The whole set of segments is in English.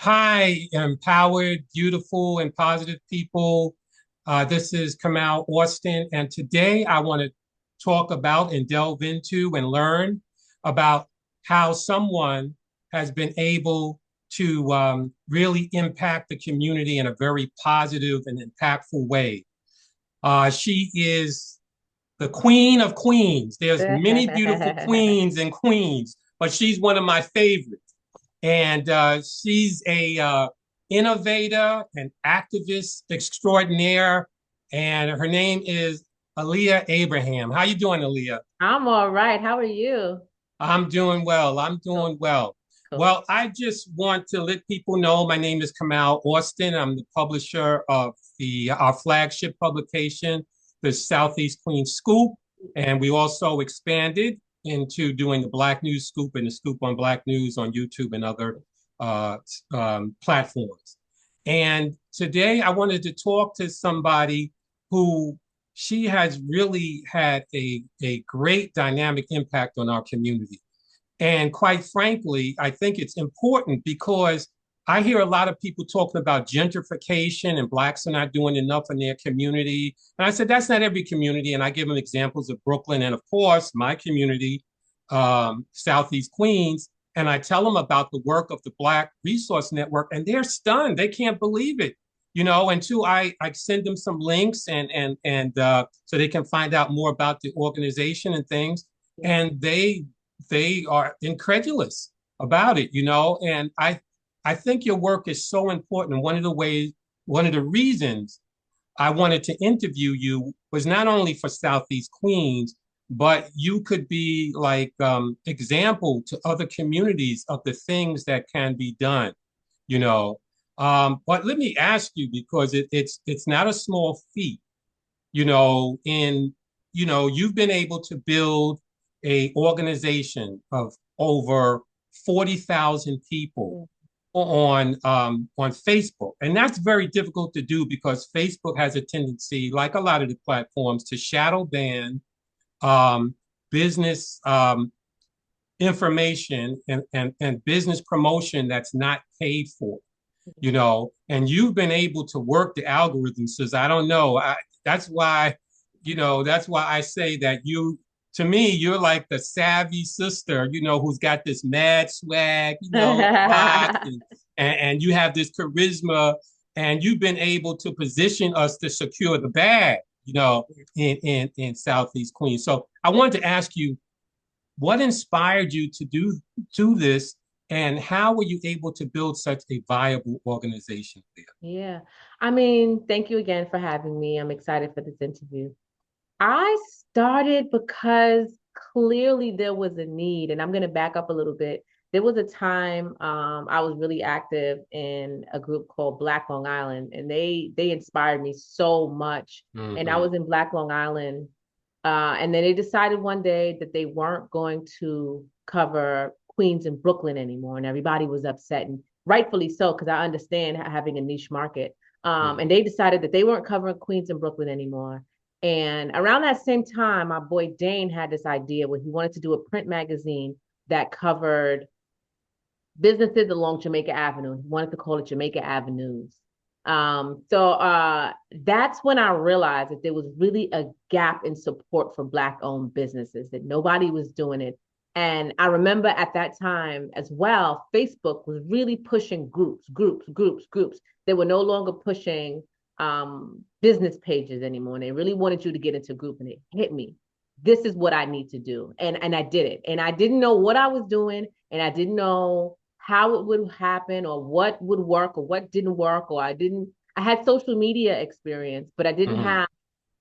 Hi, empowered, beautiful, and positive people. This is Kamal Austin, and today I want to talk about and delve into and learn about how someone has been able to really impact the community in a very positive and impactful way. She is the queen of queens. There's many beautiful queens and queens, but she's one of my favorites. And she's a innovator and activist extraordinaire. And her name is Aleeia Abraham. How you doing, Aleeia? I'm all right. How are you? I'm doing well. I'm Cool, doing well. cool. Well, I just want to let people know my name is Kamal Austin. I'm the publisher of our flagship publication, the Southeast Queens Scoop, and we also expanded into doing the Black News Scoop and the Scoop on Black News on YouTube and other uh, platforms. And today I wanted to talk to somebody who she has really had a great dynamic impact on our community. And quite frankly, I think it's important because I hear a lot of people talking about gentrification and Blacks are not doing enough in their community. And I said, that's not every community. And I give them examples of Brooklyn and, of course, my community, Southeast Queens. And I tell them about the work of the BlaQue Resource Network, and they're stunned. They can't believe it. And two, I send them some links and so they can find out more about the organization and things. Yeah. And they are incredulous about it. And I think your work is so important. One of the reasons I wanted to interview you was not only for Southeast Queens, but you could be like example to other communities of the things that can be done, you know. But let me ask you, because it's not a small feat, you've been able to build a organization of over 40,000 people Yeah. on Facebook. And that's very difficult to do because Facebook has a tendency, like a lot of the platforms, to shadow ban um, business information and business promotion that's not paid for. And you've been able to work the algorithms. Says, I don't know. That's why, that's why I say that to me, you're like the savvy sister, who's got this mad swag, rock, and you have this charisma, and you've been able to position us to secure the bag, in Southeast Queens. So I wanted to ask you, what inspired you to do this, and how were you able to build such a viable organization there? Yeah. I mean, thank you again for having me. I'm excited for this interview. I started because clearly there was a need, and I'm going to back up a little bit. There was a time I was really active in a group called Black Long Island, and they inspired me so much. And I Mm-hmm. was in Black Long Island, and then they decided one day that they weren't going to cover Queens and Brooklyn anymore, and everybody was upset, and rightfully so, because I understand having a niche market. And they decided that they weren't covering Queens and Brooklyn anymore. And around that same time, my boy Dane had this idea where he wanted to do a print magazine that covered businesses along Jamaica Avenue. He wanted to call it Jamaica Avenues. So that's when I realized that there was really a gap in support for Black owned businesses, that nobody was doing it. And I remember at that time as well, Facebook was really pushing groups. They were no longer pushing business pages anymore. And they really wanted you to get into group, and it hit me. This is what I need to do. And I did it. And I didn't know what I was doing, and I didn't know how it would happen or what would work or what didn't work, or I had social media experience, but I didn't Mm-hmm. have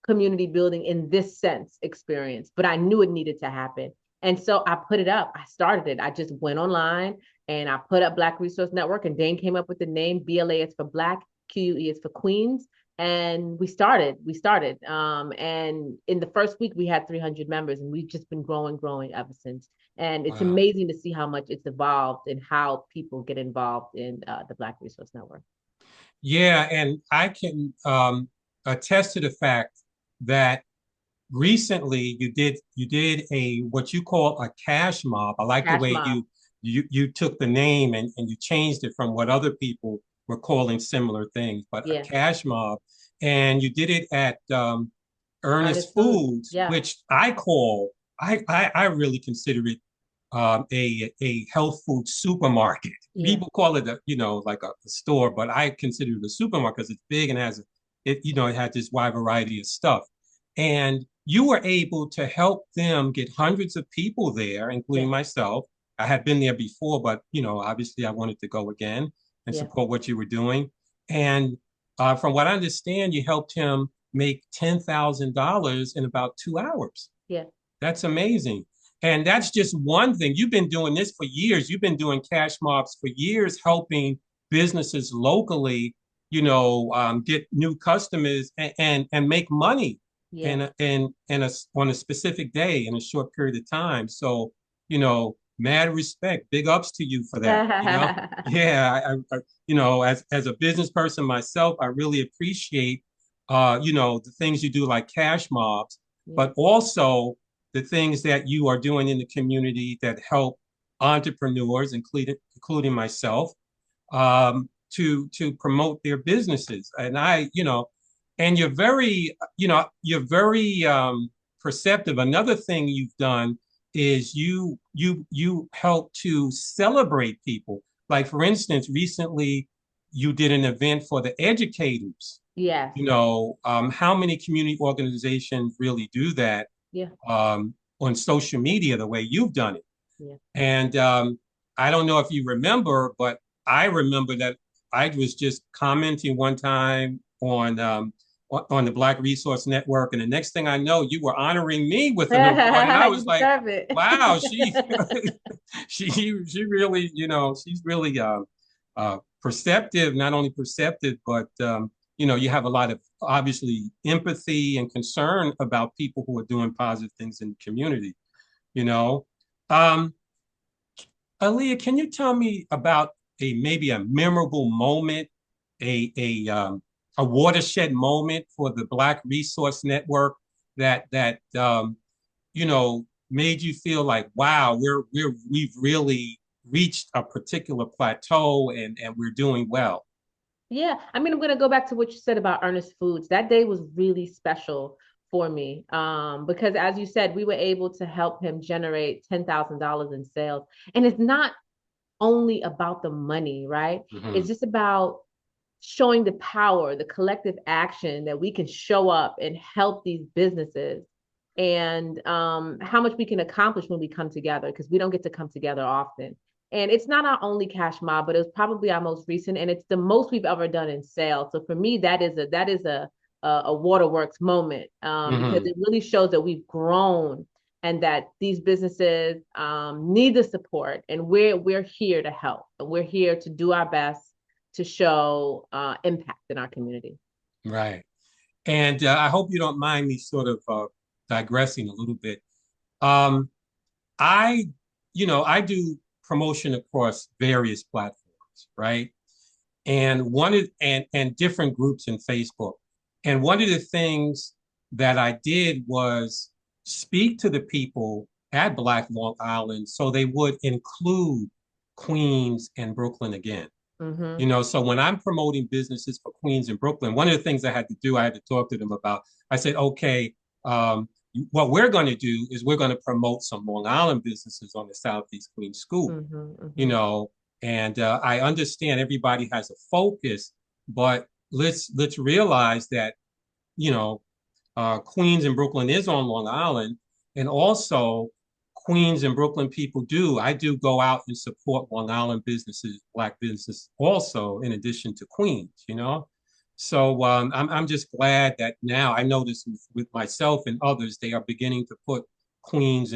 community building in this sense experience, but I knew it needed to happen. And so I put it up. I started it. I just went online and I put up BlaQue Resource Network, and Dane came up with the name. BLA is for Black, QUE is for Queens. And we started. And in the first week we had 300 members, and we've just been growing ever since. And it's Wow. amazing to see how much it's evolved and how people get involved in the BlaQue Resource Network. Yeah, and I can attest to the fact that recently you did a what you call a cash mob. I like the Cash way mob. you you took the name and you changed it from what other people were calling similar things, but a Yeah. cash mob, and you did it at Ernest Ernest Foods. Foods, Yeah. which I really consider it a health food supermarket. Yeah. People call it like a store, but I consider it a supermarket because it's big and has it had this wide variety of stuff. And you were able to help them get hundreds of people there, Yeah. including myself. I had been there before, but obviously I wanted to go again and Yeah. support what you were doing. And from what I understand, you helped him make $10,000 in about 2 hours. Yeah. That's amazing. And that's just one thing. You've been doing this for years. You've been doing cash mobs for years, helping businesses locally, get new customers and make money Yeah. in on a specific day in a short period of time. So, mad respect, big ups to you for that. Yeah, as a business person myself, I really appreciate, the things you do like cash mobs, Yeah. but also the things that you are doing in the community that help entrepreneurs, including myself, to promote their businesses. And you're very perceptive. Another thing you've done is you help to celebrate people. Like for instance, recently you did an event for the educators. Yes. How many community organizations really do that Yeah. on social media the way you've done it? Yeah. And I don't know if you remember, but I remember that I was just commenting one time on the BlaQue Resource Network, and the next thing I know, you were honoring me with an award, and I You was like, deserve it. "Wow, she she really, she's really perceptive. Not only perceptive, but you have a lot of obviously empathy and concern about people who are doing positive things in the community. You know, um, Aleeia, can you tell me about maybe a memorable moment, a watershed moment for the BlaQue Resource Network that made you feel like, wow, we've really reached a particular plateau and we're doing well. Yeah, I mean, I'm gonna go back to what you said about Ernest Foods. That day was really special for me, because as you said, we were able to help him generate $10,000 in sales, and it's not only about the money, right? It's Hmm. just about showing the power, the collective action that we can show up and help these businesses, and how much we can accomplish when we come together, because we don't get to come together often. And it's not our only cash mob, but it was probably our most recent, and it's the most we've ever done in sales. So for me, that is a waterworks moment, because Hmm. it really shows that we've grown and that these businesses need the support, and we're here to help, and we're here to do our best to show impact in our community. Right. And I hope you don't mind me sort of digressing a little bit. Um, I, I do promotion across various platforms, right? And different groups in Facebook. And one of the things that I did was speak to the people at Black Long Island so they would include Queens and Brooklyn again. Mm-hmm. So when I'm promoting businesses for Queens and Brooklyn, one of the things I had to do, I had to talk to them about. I said, okay, what we're going to do is we're going to promote some Long Island businesses on the Southeast Queens School, Mm-hmm. you Mm-hmm. know, and I understand everybody has a focus, but let's realize that, you know, Queens and Brooklyn is on Long Island, and also Queens and Brooklyn people do. I do go out and support Long Island businesses, Black businesses, also in addition to Queens. So I'm just glad that now I notice with myself and others, they are beginning to put Queens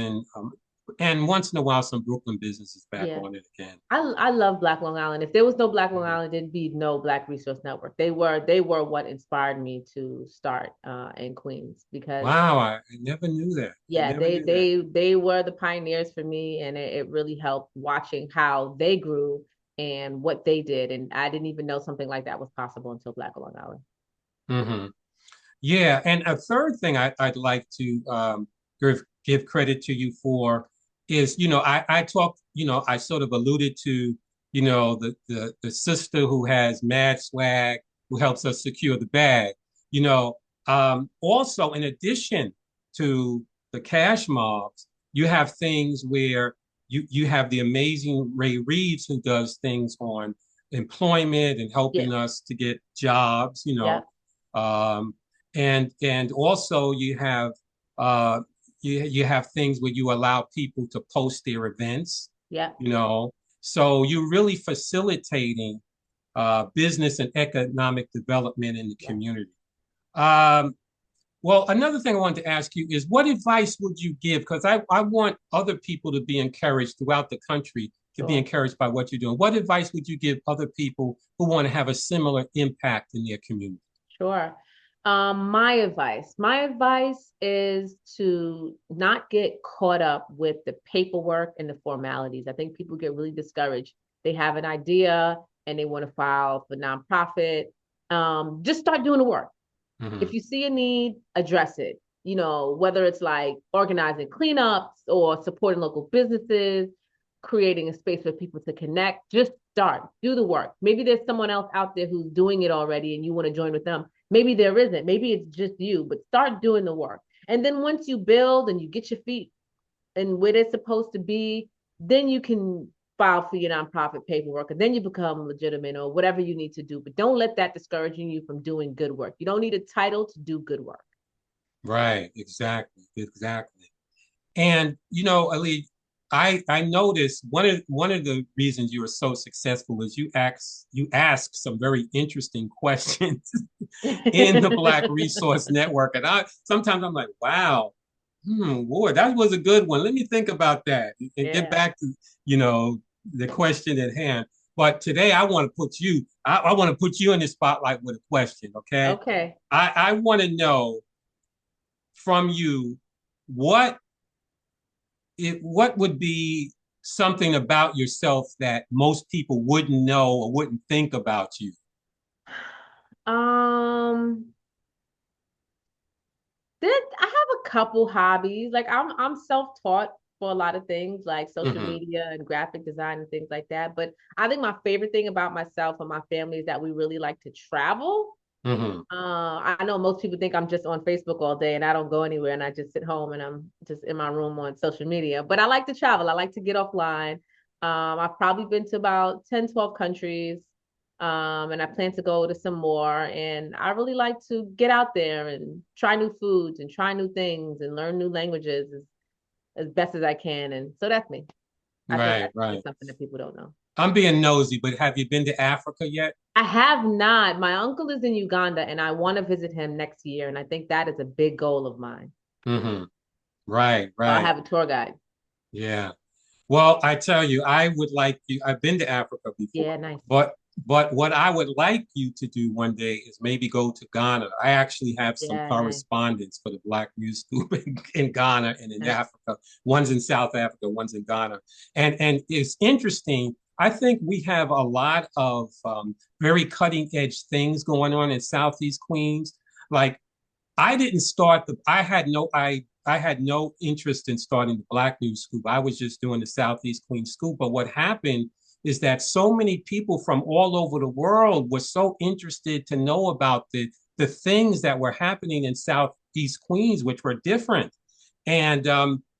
and once in a while some Brooklyn businesses back Yeah. on it again. I love Black Long Island. If there was no Black Long Mhm. Island, there'd be no BlaQue Resource Network. They were what inspired me to start in Queens, because Wow, I never knew that. I yeah, never they knew that. they they were the pioneers for me, and it really helped watching how they grew and what they did. And I didn't even know something like that was possible until Black Long Island. Hmm. Yeah, and a third thing I'd like to give credit to you for is, I talked, I sort of alluded to, the sister who has mad swag, who helps us secure the bag. Also, in addition to the cash mobs, you have things where you have the amazing Ray Reeves who does things on employment and Yeah, helping us to get jobs, yeah, um, and also uh, you have things where you allow people to post their events, yeah, you know. So you're really facilitating business and economic development in the yeah. community. Um, well, another thing I wanted to ask you is what advice would you give? Because I want other people to be encouraged throughout the country to be Sure, encouraged by what you're doing. What advice would you give other people who want to have a similar impact in their community? sure. My advice is to not get caught up with the paperwork and the formalities. I think people get really discouraged. They have an idea and they want to file for nonprofit. Just start doing the work. If Hmm. you see a need, address it. Whether it's like organizing cleanups or supporting local businesses, creating a space for people to connect, just start, do the work. Maybe there's someone else out there who's doing it already and you want to join with them. Maybe there isn't. Maybe it's just you, but start doing the work. And then once you build and you get your feet and where they're supposed to be, then you can file for your nonprofit paperwork and then you become legitimate or whatever you need to do. But don't let that discourage you from doing good work. You don't need a title to do good work. Right, exactly, exactly. And Ali, I noticed one of the reasons you were so successful is you ask some very interesting questions in the Black Resource Network, and I sometimes I'm like, wow, boy, that was a good one. Let me think about that and get Yeah. back to you know the question at hand. But today I want to I want to put you in the spotlight with a question. Okay, Okay. I want to know from you what what would be something about yourself that most people wouldn't know or wouldn't think about you? Um, I have a couple hobbies. Like I'm self-taught for a lot of things like social Hmm. media and graphic design and things like that. But I think my favorite thing about myself and my family is that we really like to travel. Hmm. I know most people think I'm just on Facebook all day and I don't go anywhere and I just sit home and I'm just in my room on social media. But I like to travel. I like to get offline. I've probably been to about 10, 12 countries. And I plan to go to some more. And I really like to get out there and try new foods and try new things and learn new languages as best as I can. And so that's me. I think Right, that's right. something that people don't know. I'm being nosy, but have you been to Africa yet? I have not. My uncle is in Uganda and I want to visit him next year. And I think that is a big goal of mine. Hmm. Right, So I'll right. have a tour guide. Yeah. Well, I tell you, I would like you. I've been to Africa before, Yeah, nice. but what I would like you to do one day is maybe go to Ghana. I actually have some Yeah, nice, correspondence for the Black News Scoop in Ghana and in nice. Africa. One's in South Africa, one's in Ghana, and it's interesting. I think we have a lot of very cutting edge things going on in Southeast Queens. Like I didn't start the I had no interest in starting the Black News Scoop. I was just doing the Southeast Queens Scoop. But what happened is that so many people from all over the world were so interested to know about the things that were happening in Southeast Queens, which were different. And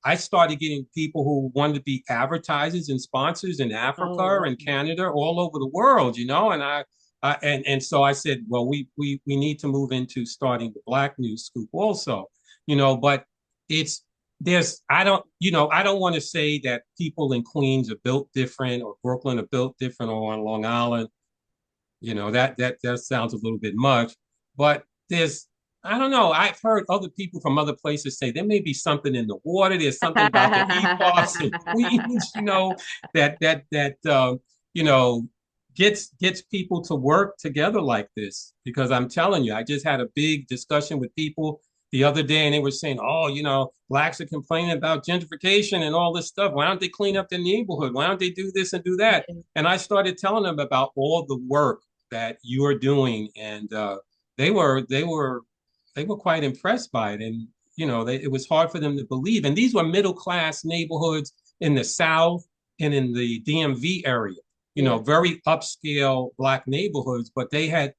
I started getting people who wanted to be advertisers and sponsors in Oh, Africa and awesome. Canada, all over the world, and and so I said, well, we need to move into starting the Black News Scoop also, but it's there's I don't want to say that people in Queens are built different or Brooklyn are built different or on Long Island, that sounds a little bit much, but there's I don't know. I've heard other people from other places say there may be something in the water. There's something about the ethos in Queens, that you know gets people to work together like this. Because I'm telling you, I just had a big discussion with people the other day, and they were saying, "Oh, blacks are complaining about gentrification and all this stuff. Why don't they clean up their neighborhood? Why don't they do this and do that?" And I started telling them about all the work that you are doing, and they were they were they were quite impressed by it. And it was hard for them to believe. And these were middle class neighborhoods. in the South and in the DMV area, Yeah. very upscale Black neighborhoods, but they had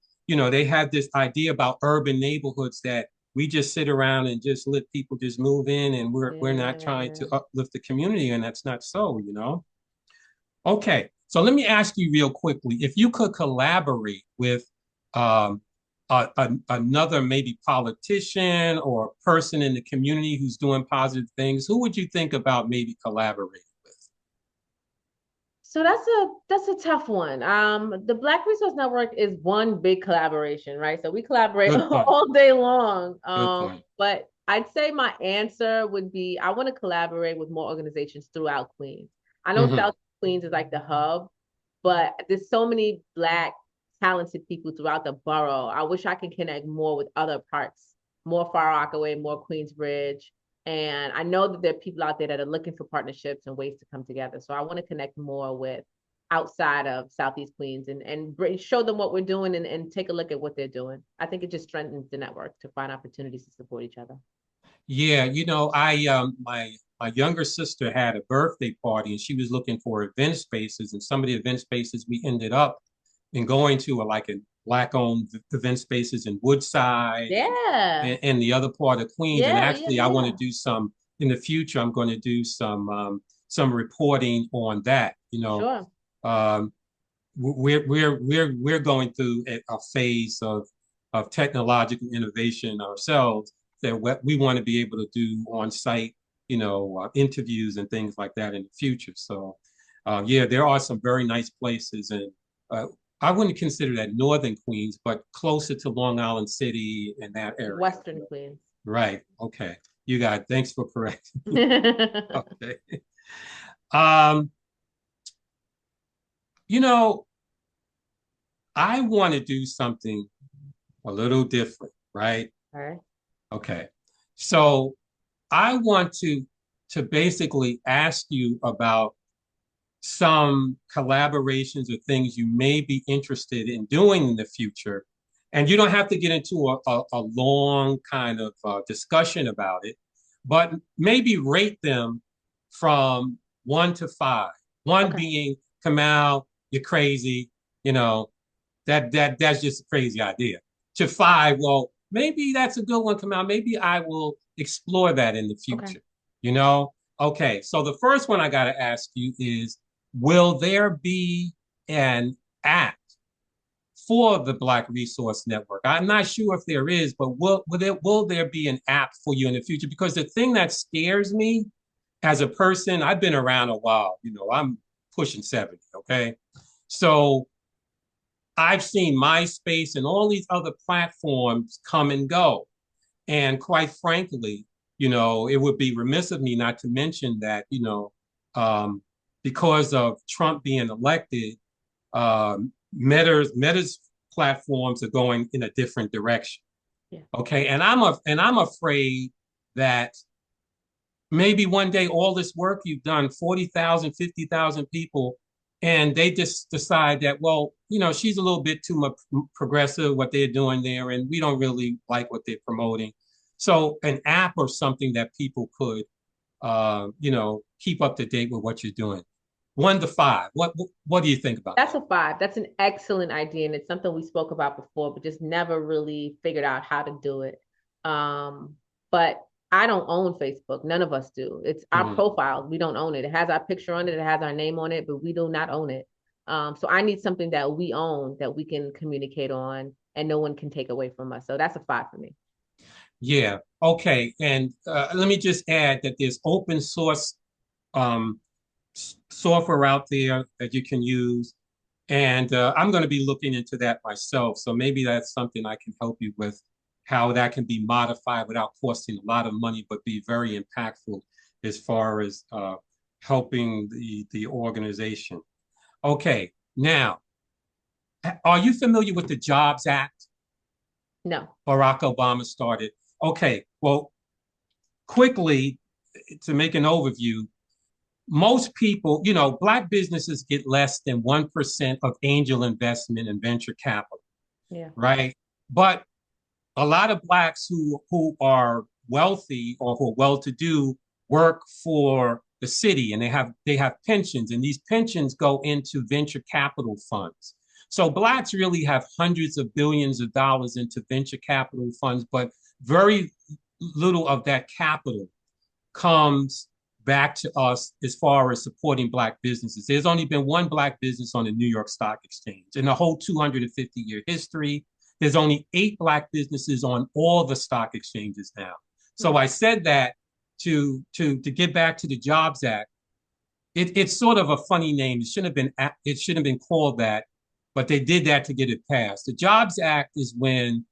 this idea about urban neighborhoods that we just sit around and just let people just move in, and we're not trying Yeah. to uplift the community, and that's not so. Okay, so let me ask you real quickly, if you could collaborate with um, another maybe politician or person in the community who's doing positive things, who would you think about maybe collaborating with? So that's a tough one. The BlaQue Resource Network is one big collaboration, right? So we collaborate Good point. all day long. Good point. But I'd say my answer would be I want to collaborate with more organizations throughout Queens. I know Hmm. South Queens is like the hub, but there's so many Black talented people throughout the borough. I wish I could connect more with other parts, more Far Rockaway, more Queensbridge. And I know that there are people out there that are looking for partnerships and ways to come together. So I want to connect more with outside of Southeast Queens and show them what we're doing and take a look at what they're doing. I think it just strengthens the network to find opportunities to support each other. Yeah, I my younger sister had a birthday party and she was looking for event spaces, and some of the event spaces we ended up in going to are like a Black-owned event spaces in Woodside Yeah. and the other part of Queens. And Yeah, yeah, actually, I want to yeah. do some in the future. I'm going to do some reporting on that. Sure. Um, we're going through a phase of technological innovation ourselves that we want to be able to do on site, interviews and things like that in the future. So, yeah, there are some very nice places, and uh, I wouldn't consider that Northern Queens, but closer to Long Island City and that area. Western Queens. Right. Okay. You got it. Thanks for correcting. Okay. Um, you know, I want to do something a little different, right? All right. Okay. So I want to basically ask you about some collaborations or things you may be interested in doing in the future. And you don't have to get into a long kind of discussion about it, but maybe rate them from 1 to 5. One Okay. being, Kamal, you're crazy, you know, that's just a crazy idea. To 5, well, maybe that's a good one, Kamal. Maybe I will explore that in the Okay. future, you know? Okay, so the first one I got to ask you is, will there be an app for the BlaQue Resource Network? I'm not sure if there is, but will there be an app for you in the future? Because the thing that scares me as a person, I've been around a while, I'm pushing 70, okay? So I've seen MySpace and all these other platforms come and go. And quite frankly, it would be remiss of me not to mention that, um, because of Trump being elected, Meta's platforms are going in a different direction. Yeah. Okay, and I'm afraid that maybe one day all this work you've done, 40,000, 50,000 people, and they just decide that, well, she's a little bit too much progressive, what they're doing there, and we don't really like what they're promoting. So an app or something that people could, keep up to date with what you're doing. 1 to 5. What do you think about That's that? a 5. That's an excellent idea. And it's something we spoke about before, but just never really figured out how to do it. But I don't own Facebook. None of us do. It's our Mhm. profile. We don't own it. It has our picture on it. It has our name on it, but we do not own it. So I need something that we own that we can communicate on and no one can take away from us. So that's a 5 for me. Yeah. Okay. And let me just add that there's open source um, software out there that you can use. And I'm going to be looking into that myself. So maybe that's something I can help you with, how that can be modified without costing a lot of money, but be very impactful as far as helping the organization. Okay. Now, are you familiar with the Jobs Act No. Barack Obama started? Okay. Well, quickly, to make an overview, most people, Black businesses get less than 1% of angel investment and venture capital, Yeah. right? But a lot of Blacks who are wealthy or who are well-to-do work for the city, and they have pensions, and these pensions go into venture capital funds. So blacks really have hundreds of billions of dollars into venture capital funds, but very little of that capital comes back to us as far as supporting black businesses. There's only been one black business on the New York Stock Exchange in the whole 250-year history. There's only 8 black businesses on all the stock exchanges now. So I said that to get back to the Jobs Act. It's sort of a funny name. It shouldn't have been called that, but they did that to get it passed. The Jobs Act is when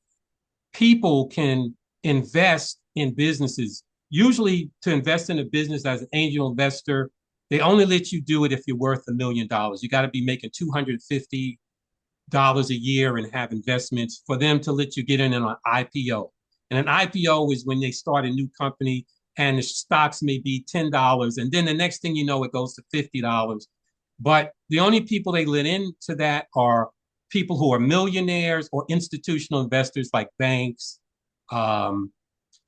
people can invest in businesses. Usually, to invest in a business as an angel investor, they only let you do it if you're worth $1 million. You got to be making $250 a year and have investments for them to let you get in an IPO. And an IPO is when they start a new company and the stocks may be $10. And then the next thing you know, it goes to $50. But the only people they let into that are people who are millionaires or institutional investors like banks, um,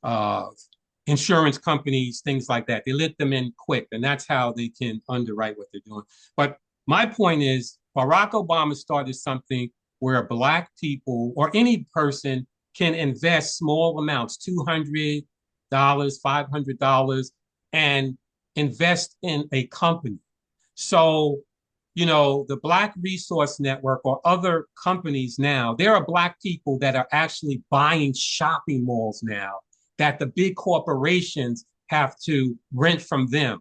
uh, insurance companies, things like that. They let them in quick, and that's how they can underwrite what they're doing. But my point is, Barack Obama started something where black people or any person can invest small amounts, $200, $500, and invest in a company. So, the BlaQue Resource Network or other companies now, there are black people that are actually buying shopping malls now that the big corporations have to rent from them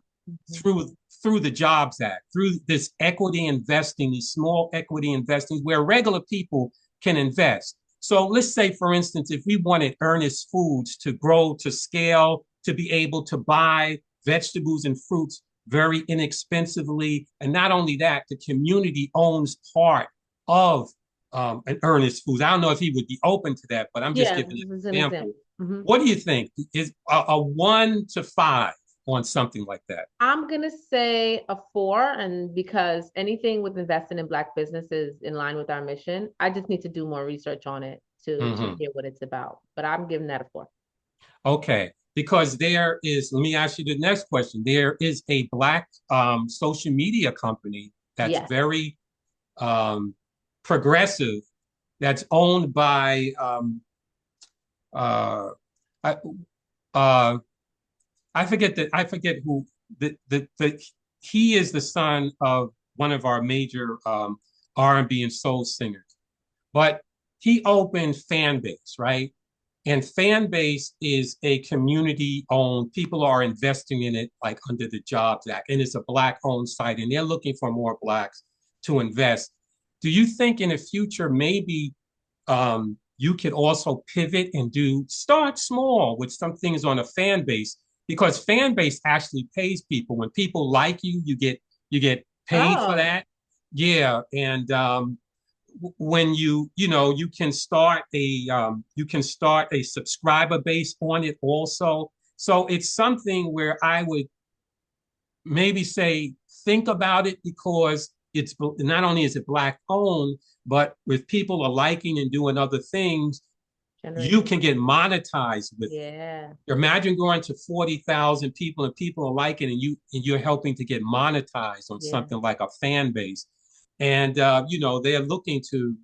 through the Jobs Act, through this equity investing, these small equity investing where regular people can invest. So let's say, for instance, if we wanted Ernest Foods to grow to scale, to be able to buy vegetables and fruits very inexpensively. And not only that, the community owns part of an Ernest Foods. I don't know if he would be open to that, but I'm just Yeah, giving this an is an example. example. Mhm. What do you think? Is a 1 to 5 on something like that? I'm gonna say a 4, and because anything with investing in Black businesses in line with our mission, I just need to do more research on it to Hmm. hear what it's about. But I'm giving that a 4. Okay, because let me ask you the next question. There is a black social media company that's Yes. very um, progressive, that's owned by uh, I, uh, I forget who the he is the son of one of our major R&B and soul singers, but he opened Fanbase, right? And Fanbase is a community owned, people are investing in it like under the Jobs Act, and it's a black owned site, and they're looking for more blacks to invest. Do you think in the future maybe you could also pivot and start small with some things on a fan base, because fan base actually pays people. When people like you, you get paid for Oh, that. Yeah, and when you can start a subscriber base on it also. So it's something where I would maybe say think about it, because it's not only is it black owned, but with people are liking and doing other things, you generation. can get monetized with it. Yeah. Imagine going to 40,000 people and people are liking, and you're helping to get monetized on Yeah. something like a fan base. And they're looking to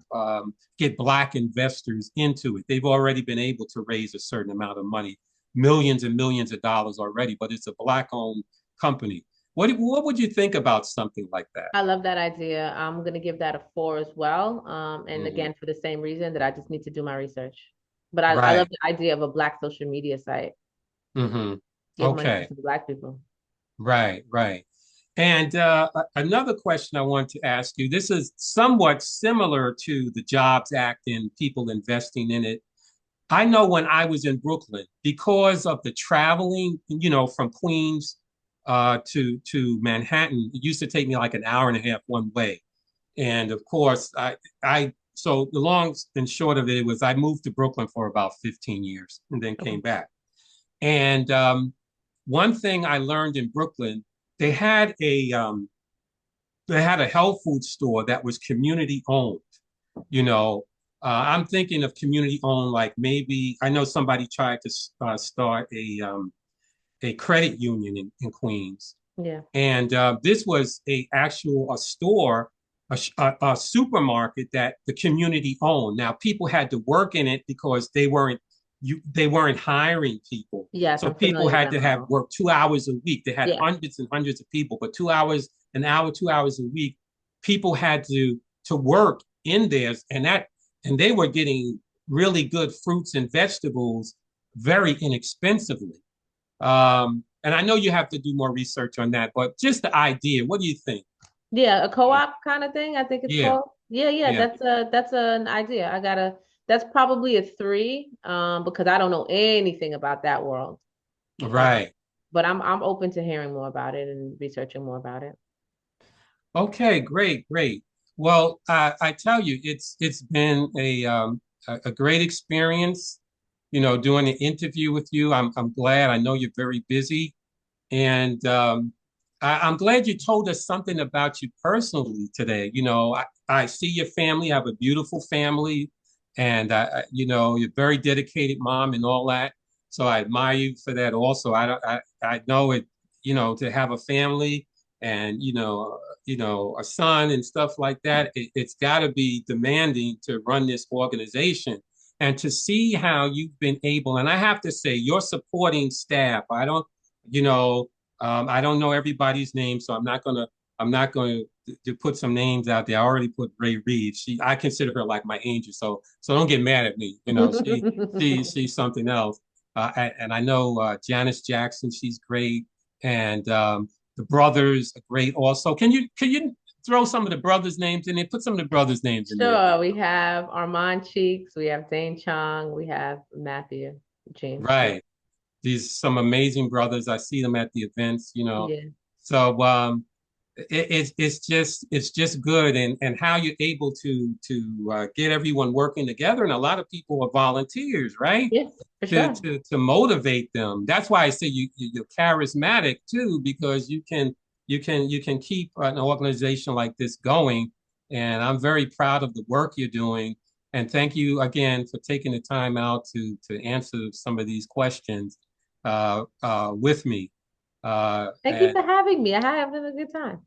get black investors into it. They've already been able to raise a certain amount of money, millions and millions of dollars already, but it's a black owned company. What would you think about something like that? I love that idea. I'm gonna give that a 4 as well. And Hmm. again, for the same reason that I just need to do my research. But I love Right. the idea of a Black social media site. Hmm. Give money to Okay. some Black people. Right. Right. And another question I want to ask you, this is somewhat similar to the Jobs Act and people investing in it. I know when I was in Brooklyn, because of the traveling, from Queens to Manhattan, it used to take me like an hour and a half one way. And of course, so the long and short of it was I moved to Brooklyn for about 15 years and then Okay. came back. And one thing I learned in Brooklyn, they had a um, they had a health food store that was community owned. You know, I'm thinking of community owned, like maybe I know somebody tried to start a credit union in Queens, Yeah. And this was a store, a supermarket that the community owned. Now people had to work in it because they weren't hiring people. Yes, So I'm people familiar with had that to have model. work 2 hours a week. They had Yeah. hundreds and hundreds of people, but 2 hours an hour, 2 hours a week, people had to work in theirs, and they were getting really good fruits and vegetables very inexpensively. And I know you have to do more research on that, but just the idea, what do you think? Yeah, a co-op kind of thing, I think it's Yeah, called. Yeah, yeah, yeah, that's an idea. That's probably a three, because I don't know anything about that world. Um, right. but I'm open to hearing more about it and researching more about it. Okay, great, great. Well, I tell you, it's been a great experience, doing an interview with you. I'm glad. I know you're very busy, and I'm glad you told us something about you personally today. I see your family, have a beautiful family, and you're a very dedicated mom and all that. So I admire you for that. Also, I know it. To have a family and a son and stuff like that. It's got to be demanding to run this organization. And to see how you've been able, and I have to say, your supporting staff. You know, I don't know everybody's name, so I'm not going to put some names out there. I already put Ray Reed. I consider her like my angel. So don't get mad at me. She's something else. And I know Janice Jackson. She's great, and the brothers are great also. Can you throw some of the brothers' names in there? Put some of the brothers' names in there if you Sure, we would. have Armand Cheeks, we have Dane Chong, we have Matthew James. Yeah. Right. These some amazing brothers. I see them at the events. Yeah. So it's just good, and how you're able to get everyone working together, and a lot of people are volunteers, right? Yeah, for To sure. to to motivate them. That's why I say you're charismatic too, because you can keep an organization like this going, and I'm very proud of the work you're doing. And thank you again for taking the time out to answer some of these questions with me. Thank you And for having me. I have been a good time.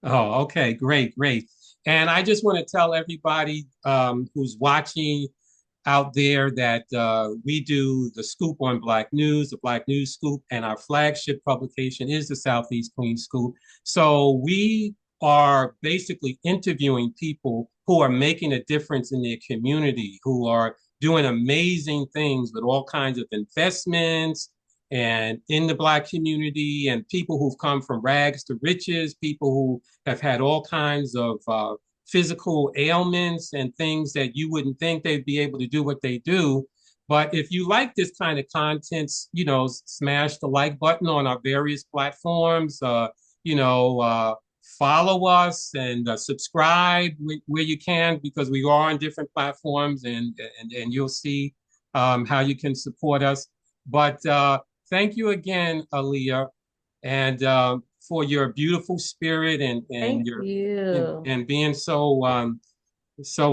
Oh, okay, great, great. And I just want to tell everybody who's watching out there that we do the Scoop on Black News, the Black News Scoop, and our flagship publication is the Southeast Queens Scoop. So we are basically interviewing people who are making a difference in their community, who are doing amazing things with all kinds of investments and in the Black community, and people who've come from rags to riches, people who have had all kinds of physical ailments and things that you wouldn't think they'd be able to do what they do. But if you like this kind of content, smash the like button on our various platforms. You know, uh, Follow us and subscribe where you can, because we are on different platforms, and you'll see how you can support us. But thank you again, Aleeia, and for your beautiful spirit and Thank your you. and being so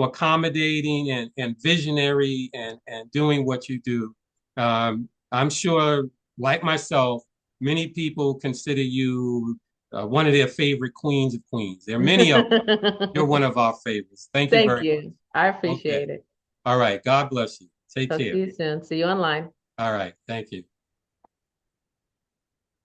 accommodating and visionary and doing what you do. I'm sure, like myself, many people consider you one of their favorite queens of queens. There are many of them, but you're one of our favorites. Thank you Thank very much. you. I Okay. appreciate it. All right. God bless you. Take Talk to care. you soon. See you online. All right. Thank you.